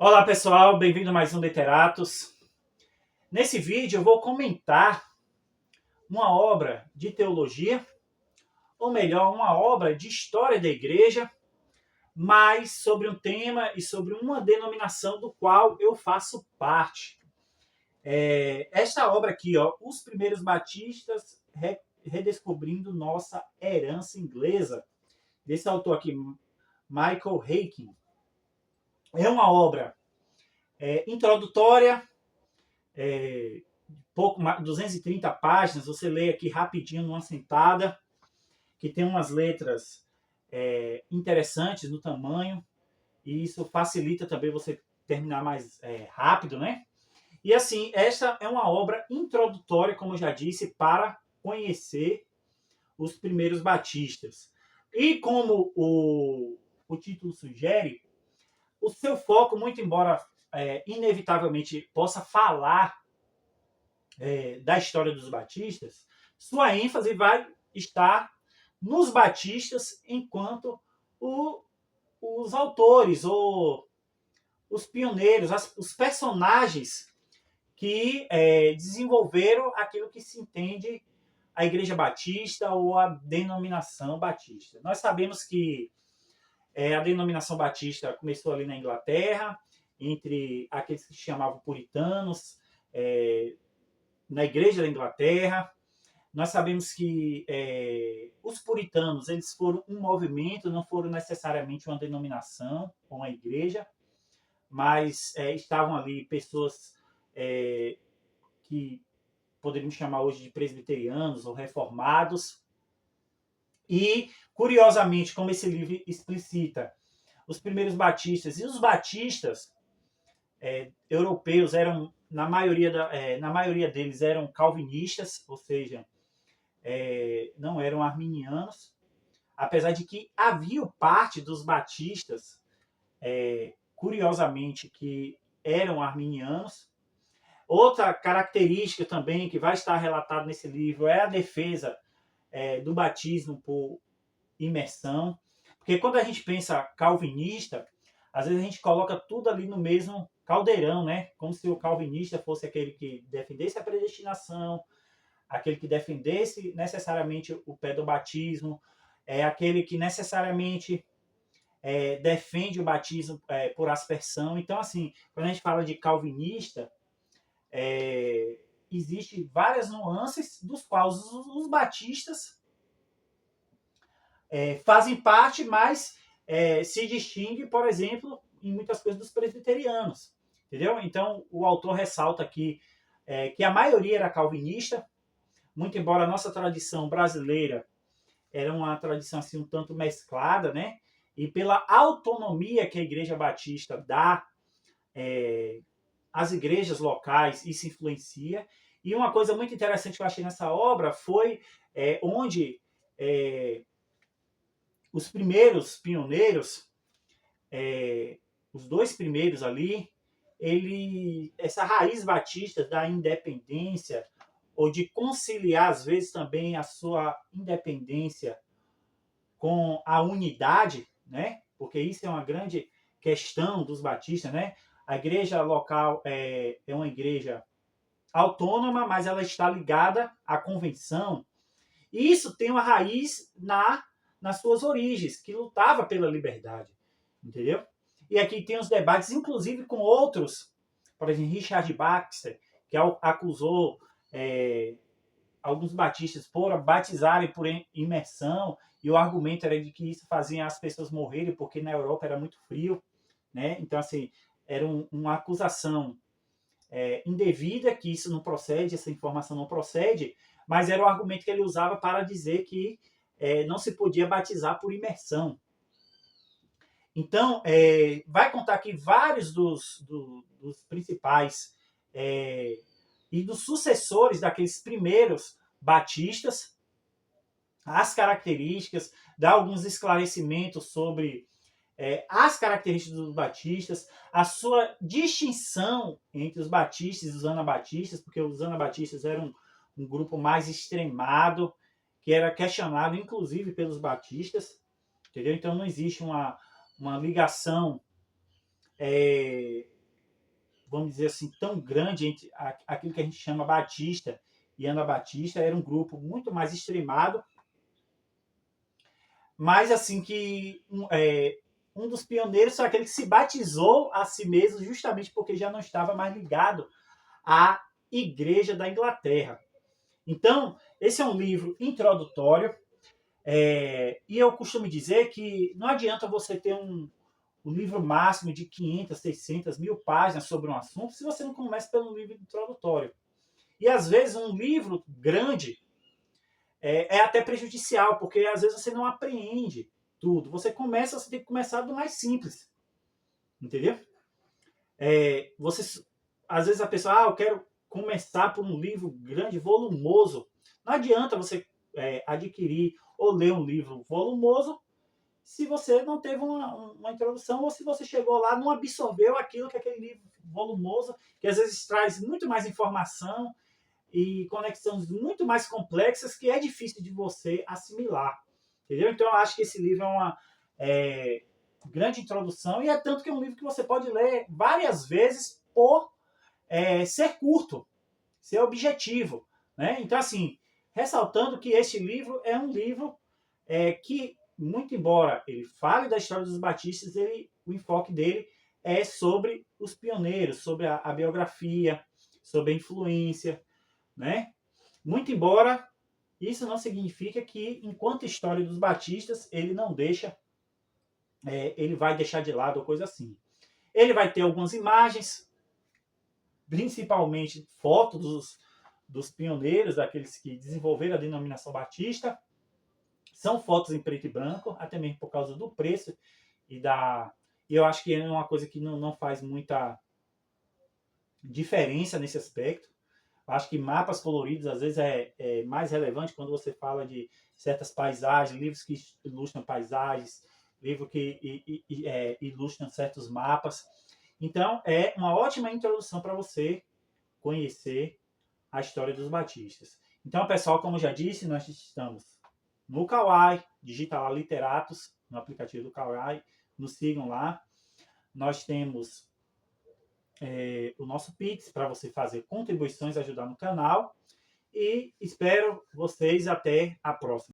Olá pessoal, bem-vindo a mais um Literatos. Nesse vídeo eu vou comentar uma obra de teologia, ou melhor, uma obra de história da igreja, mas sobre um tema e sobre uma denominação do qual eu faço parte. Esta obra aqui, Os Primeiros Batistas Redescobrindo Nossa Herança Inglesa, desse autor aqui, Michael Haykin. É uma obra introdutória, pouco mais, 230 páginas, você lê aqui rapidinho numa sentada, que tem umas letras interessantes no tamanho, e isso facilita também você terminar mais rápido, né? E assim, esta é uma obra introdutória, como eu já disse, para conhecer os primeiros batistas. E como o título sugere, o seu foco, muito embora inevitavelmente possa falar da história dos batistas, sua ênfase vai estar nos batistas enquanto os autores ou os pioneiros, os personagens que desenvolveram aquilo que se entende a Igreja Batista ou a denominação batista. Nós sabemos que a denominação batista começou ali na Inglaterra, entre aqueles que se chamavam puritanos, na Igreja da Inglaterra. Nós sabemos que os puritanos eles foram um movimento, não foram necessariamente uma denominação ou uma igreja, mas estavam ali pessoas que poderíamos chamar hoje de presbiterianos ou reformados. E, curiosamente, como esse livro explicita, os primeiros batistas e os batistas europeus eram, na maioria deles, eram calvinistas, ou seja, não eram arminianos, apesar de que havia parte dos batistas, curiosamente, que eram arminianos. Outra característica também que vai estar relatado nesse livro é a defesa do batismo por imersão, porque quando a gente pensa calvinista, às vezes a gente coloca tudo ali no mesmo caldeirão, né? Como se o calvinista fosse aquele que defendesse a predestinação, aquele que defendesse necessariamente o pé do batismo, aquele que necessariamente defende o batismo por aspersão. Então, assim, quando a gente fala de calvinista, existe várias nuances dos quais os batistas fazem parte, mas se distingue, por exemplo, em muitas coisas dos presbiterianos. Entendeu? Então, o autor ressalta aqui que a maioria era calvinista, muito embora a nossa tradição brasileira era uma tradição assim um tanto mesclada, né? E pela autonomia que a Igreja Batista dá às igrejas locais, isso influencia. E uma coisa muito interessante que eu achei nessa obra foi onde os primeiros pioneiros, os dois primeiros ali, essa raiz batista da independência, ou de conciliar, às vezes, também a sua independência com a unidade, né? Porque isso é uma grande questão dos batistas, né? A igreja local é uma igreja autônoma, mas ela está ligada à convenção. E isso tem uma raiz nas suas origens, que lutava pela liberdade, entendeu? E aqui tem os debates, inclusive com outros, por exemplo, Richard Baxter, que acusou alguns batistas por batizarem por imersão, e o argumento era de que isso fazia as pessoas morrerem, porque na Europa era muito frio, né? Então, assim, era uma acusação indevida, que isso não procede, essa informação não procede, mas era o argumento que ele usava para dizer que não se podia batizar por imersão. Então, vai contar aqui vários dos principais e dos sucessores daqueles primeiros batistas, as características, dá alguns esclarecimentos sobre as características dos batistas, a sua distinção entre os batistas e os anabatistas, porque os anabatistas eram um grupo mais extremado, que era questionado inclusive pelos batistas, entendeu? Então não existe uma ligação vamos dizer assim, tão grande entre aquilo que a gente chama Batista e Anabatista. Era um grupo muito mais extremado, mas assim que um dos pioneiros foi aquele que se batizou a si mesmo justamente porque já não estava mais ligado à Igreja da Inglaterra. Então, esse é um livro introdutório, e eu costumo dizer que não adianta você ter um livro máximo de 500, 600, 1000 páginas sobre um assunto se você não começa pelo livro introdutório. E às vezes um livro grande é até prejudicial, porque às vezes você não apreende tudo. Você tem que começar do mais simples, entendeu? Às vezes a pessoa, eu quero começar por um livro grande, volumoso. Não adianta você adquirir ou ler um livro volumoso se você não teve uma introdução ou se você chegou lá não absorveu aquilo que aquele livro volumoso, que às vezes traz muito mais informação e conexões muito mais complexas que é difícil de você assimilar. Entendeu? Então eu acho que esse livro é uma grande introdução, e é tanto que é um livro que você pode ler várias vezes por ser curto, ser objetivo. Né? Então, assim, ressaltando que este livro é um livro que, muito embora ele fale da história dos batistas, o enfoque dele é sobre os pioneiros, sobre a biografia, sobre a influência, né? Muito embora isso não significa que, enquanto história dos batistas, ele não deixa, ele vai deixar de lado ou coisa assim. Ele vai ter algumas imagens, principalmente fotos dos pioneiros, daqueles que desenvolveram a denominação batista. São fotos em preto e branco, até mesmo por causa do preço e eu acho que é uma coisa que não faz muita diferença nesse aspecto. Acho que mapas coloridos às vezes é mais relevante quando você fala de certas paisagens, livros que ilustram paisagens, livros que ilustram certos mapas. Então, é uma ótima introdução para você conhecer a história dos batistas. Então, pessoal, como eu já disse, nós estamos no Kawai, digita lá Literatos, no aplicativo do Kawai, nos sigam lá. Nós temos o nosso Pix para você fazer contribuições, ajudar no canal. E espero vocês até a próxima.